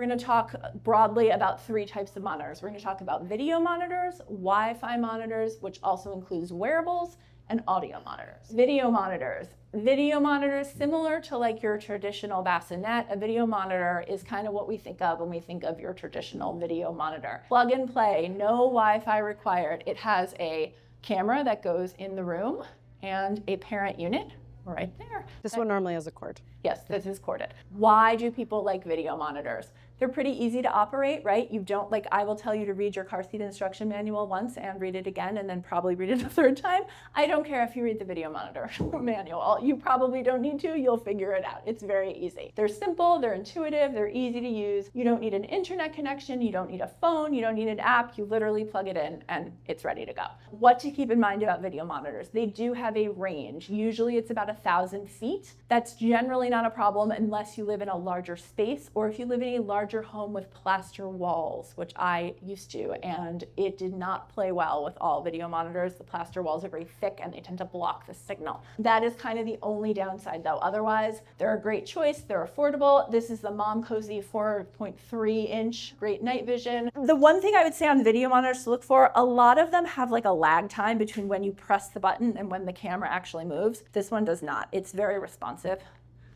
We're going to talk broadly about 3 types of monitors. We're going to talk about video monitors, Wi-Fi monitors, which also includes wearables, and audio monitors. Video monitors. Video monitors, similar to like your traditional bassinet, a video monitor is kind of what we think of when we think of your traditional video monitor. Plug and play, no Wi-Fi required. It has a camera that goes in the room and a parent unit right there. This one normally has a cord. Yes, this is corded. Why do people like video monitors? They're pretty easy to operate, right? You don't, like, I will tell you to read your car seat instruction manual once and read it again and then probably read it a 3rd time. I don't care if you read the video monitor manual. You probably don't need to, you'll figure it out. It's very easy. They're simple, they're intuitive, they're easy to use. You don't need an internet connection, you don't need a phone, you don't need an app. You literally plug it in and it's ready to go. What to keep in mind about video monitors? They do have a range. Usually it's about 1,000 feet. That's generally not a problem unless you live in a larger space or if you live in a larger home with plaster walls, which I used to, and it did not play well with all video monitors. The plaster walls are very thick and they tend to block the signal. That is kind of the only downside though. Otherwise, they're a great choice. They're affordable. This is the Momcozy 4.3 inch, great night vision. The one thing I would say on video monitors to look for, a lot of them have like a lag time between when you press the button and when the camera actually moves. This one does not. It's very responsive,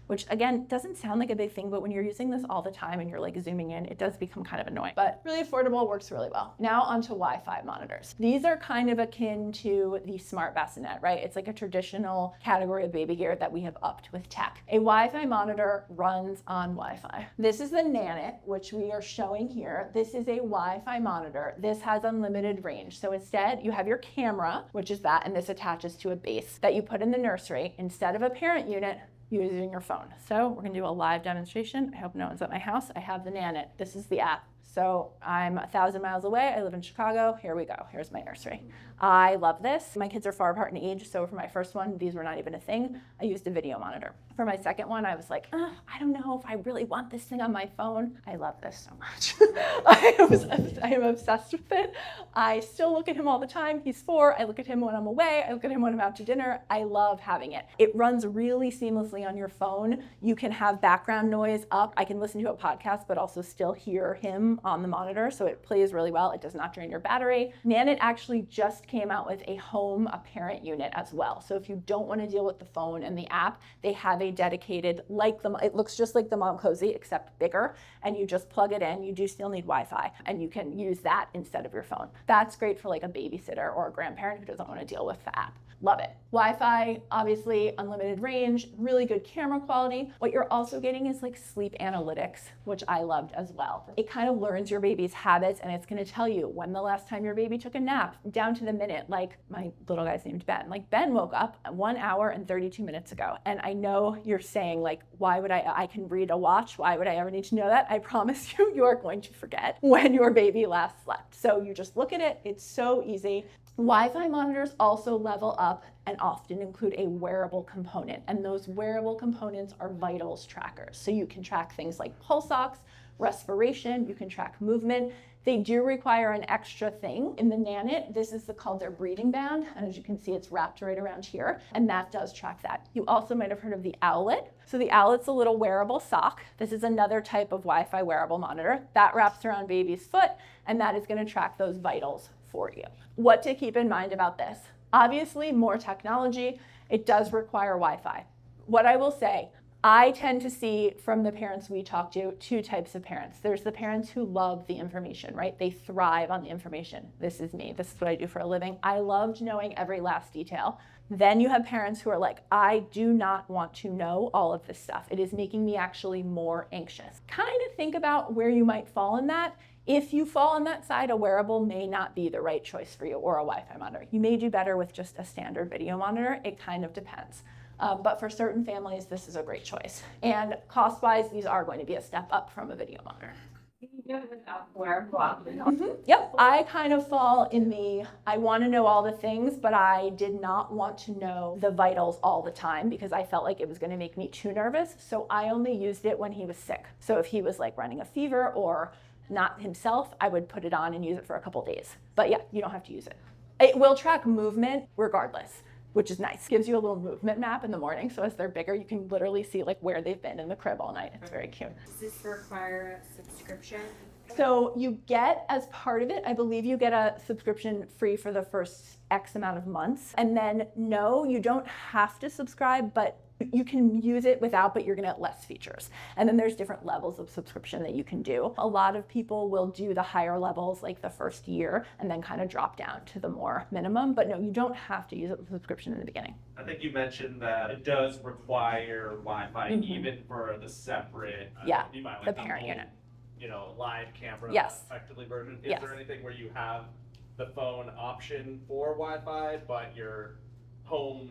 which again, doesn't sound like a big thing, but when you're using this all the time and you're like zooming in, it does become kind of annoying, but really affordable, works really well. Now onto Wi-Fi monitors. These are kind of akin to the smart bassinet, right? It's like a traditional category of baby gear that we have upped with tech. A Wi-Fi monitor runs on Wi-Fi. This is the Nanit, which we are showing here. This is a Wi-Fi monitor. This has unlimited range. So instead you have your camera, which is that, and this attaches to a base that you put in the nursery instead of a parent unit using your phone. So we're gonna do a live demonstration. I hope no one's at my house. I have the Nanit. This is the app. So I'm 1,000 miles away. I live in Chicago. Here we go. Here's my nursery. I love this. My kids are far apart in age, so for my first one, these were not even a thing. I used a video monitor. For my second one, I was like, I don't know if I really want this thing on my phone. I love this so much. I am obsessed with it. I still look at him all the time. He's 4. I look at him when I'm away. I look at him when I'm out to dinner. I love having it. It runs really seamlessly on your phone. You can have background noise up. I can listen to a podcast, but also still hear him on the monitor, so it plays really well. It does not drain your battery. Nanit actually just came out with a parent unit as well. So if you don't want to deal with the phone and the app, they have a dedicated, it looks just like the Momcozy except bigger, and you just plug it in. You do still need Wi-Fi, and you can use that instead of your phone. That's great for like a babysitter or a grandparent who doesn't want to deal with the app. Love it. Wi-Fi, obviously unlimited range, really good camera quality. What you're also getting is like sleep analytics, which I loved as well. It kind of learns your baby's habits and it's gonna tell you when the last time your baby took a nap, down to the minute. Like my little guy's named Ben. Like Ben woke up 1 hour and 32 minutes ago. And I know you're saying like, why would I can read a watch. Why would I ever need to know that? I promise you, you are going to forget when your baby last slept. So you just look at it, it's so easy. Wi-Fi monitors also level up and often include a wearable component, and those wearable components are vitals trackers. So you can track things like pulse ox, respiration, you can track movement. They do require an extra thing. In the Nanit, this is called their breathing band, and as you can see, it's wrapped right around here, and that does track that. You also might have heard of the Owlet. So the Owlet's a little wearable sock. This is another type of Wi-Fi wearable monitor that wraps around baby's foot, and that is going to track those vitals for you. What to keep in mind about this? Obviously, more technology. It does require Wi-Fi. What I will say, I tend to see from the parents we talk to 2 types of parents. There's the parents who love the information, right? They thrive on the information. This is me. This is what I do for a living. I loved knowing every last detail. Then you have parents who are like, I do not want to know all of this stuff. It is making me actually more anxious. Kind of think about where you might fall in that. If you fall on that side, a wearable may not be the right choice for you, or a Wi-Fi monitor. You may do better with just a standard video monitor. It kind of depends. But for certain families, this is a great choice. And cost-wise, these are going to be a step up from a video monitor. Yep, I kind of fall in the, I want to know all the things, but I did not want to know the vitals all the time because I felt like it was going to make me too nervous. So I only used it when he was sick. So if he was like running a fever or not himself, I would put it on and use it for a couple days. But yeah, you don't have to use it. It will track movement regardless. which is nice. Gives you a little movement map in the morning, so as they're bigger, you can literally see like where they've been in the crib all night. It's very cute. Does this require a subscription? So you get, as part of it, I believe you get a subscription free for the first X amount of months. And then no, you don't have to subscribe, but you can use it without, but you're gonna get less features. And then there's different levels of subscription that you can do. A lot of people will do the higher levels like the first year and then kind of drop down to the more minimum. But no, you don't have to use a subscription in the beginning. I think you mentioned that it does require Wi-Fi even for the separate, you might like the parent unit. Live camera effectively version. Is there anything where you have the phone option for Wi-Fi, but your home,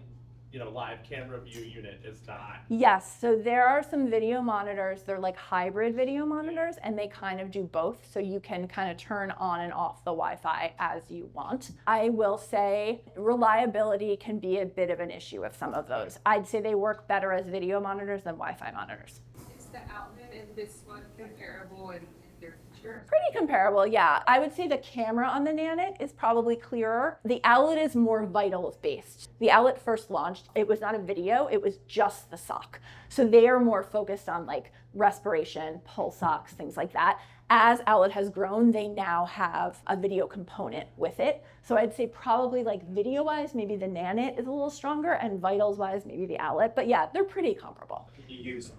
live camera view unit is not? Yes, so there are some video monitors, they're like hybrid video monitors, and they kind of do both, so you can kind of turn on and off the Wi-Fi as you want. I will say reliability can be a bit of an issue with some of those. I'd say they work better as video monitors than Wi-Fi monitors. Is the Owlet and this one comparable in their features? Pretty comparable, yeah. I would say the camera on the Nanit is probably clearer. The Owlet is more vitals based. The Owlet first launched, it was not a video, it was just the sock. So they are more focused on like respiration, pulse ox, things like that. As Owlet has grown, they now have a video component with it. So I'd say probably like video-wise, maybe the Nanit is a little stronger, and vitals-wise, maybe the Owlet. But yeah, they're pretty comparable. You use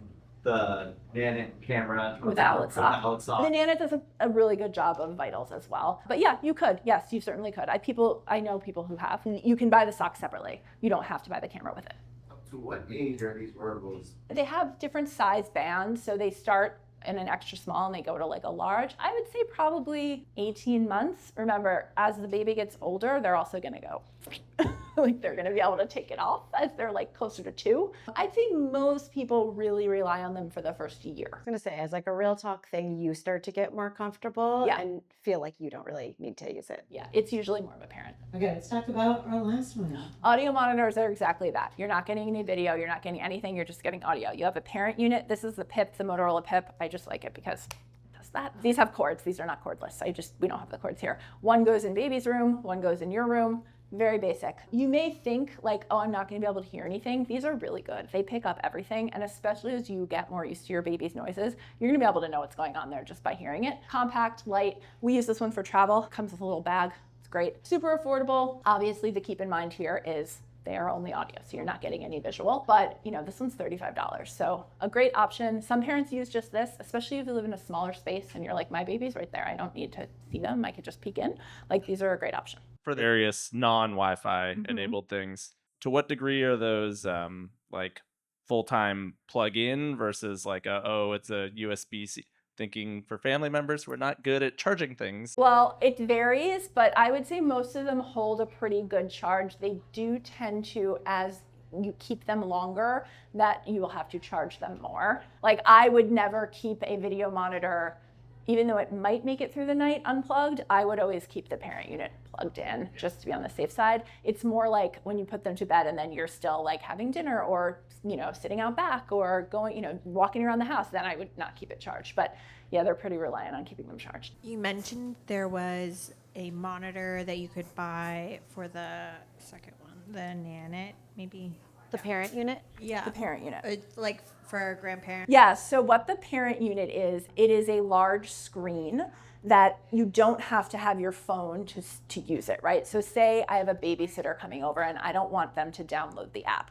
the Nanit camera with Owlet sock. The Nanit does a really good job of vitals as well. But yeah, you could. Yes, you certainly could. I know people who have. You can buy the sock separately. You don't have to buy the camera with it. Up to what age are these wearables? They have different size bands, so they start in an extra small and they go to like a large. I would say probably 18 months. Remember, as the baby gets older, they're also gonna go. Like they're gonna be able to take it off as they're like closer to 2. I'd say most people really rely on them for the first year. I was gonna say, as like a real talk thing, you start to get more comfortable and feel like you don't really need to use it. Yeah, it's usually more of a parent. Okay, let's talk about our last one. Audio monitors are exactly that. You're not getting any video, you're not getting anything, you're just getting audio. You have a parent unit. This is the PIP, the Motorola PIP. I just like it because it does that. These have cords, these are not cordless. We don't have the cords here. One goes in baby's room, one goes in your room. Very basic. You may think like, oh, I'm not gonna be able to hear anything. These are really good. They pick up everything, and especially as you get more used to your baby's noises, you're gonna be able to know what's going on there just by hearing it. Compact, light. We use this one for travel. Comes with a little bag. It's great. Super affordable. Obviously, the keep in mind here is they are only audio, so you're not getting any visual. But this one's $35, so a great option. Some parents use just this, especially if you live in a smaller space and you're like, my baby's right there. I don't need to see them. I could just peek in. Like, these are a great option. For the various non-Wi-Fi enabled things, to what degree are those like full-time plug-in versus like it's a USB-C? Thinking for family members who are not good at charging things. Well, it varies, but I would say most of them hold a pretty good charge. They do tend to, as you keep them longer, that you will have to charge them more. Like, I would never keep a video monitor, even though it might make it through the night unplugged. I would always keep the parent unit plugged in just to be on the safe side. It's more like when you put them to bed and then you're still like having dinner or sitting out back or going walking around the house, then I would not keep it charged. But yeah, they're pretty reliant on keeping them charged. You mentioned there was a monitor that you could buy for the second one, the Nanit, maybe. The parent unit? Yeah. The parent unit. Like for a grandparent? Yeah, so what the parent unit is, it is a large screen that you don't have to have your phone to use it, right? So say I have a babysitter coming over and I don't want them to download the app.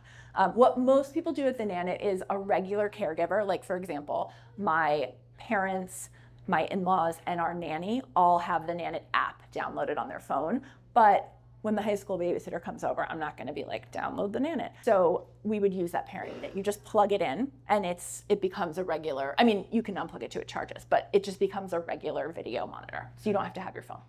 What most people do with the Nanit is a regular caregiver, like for example, my parents, my in-laws, and our nanny all have the Nanit app downloaded on their phone. But when the high school babysitter comes over, I'm not gonna be like, download the Nanit. So we would use that parent unit. You just plug it in and it becomes a regular, you can unplug it too, it charges, but it just becomes a regular video monitor. So you don't have to have your phone.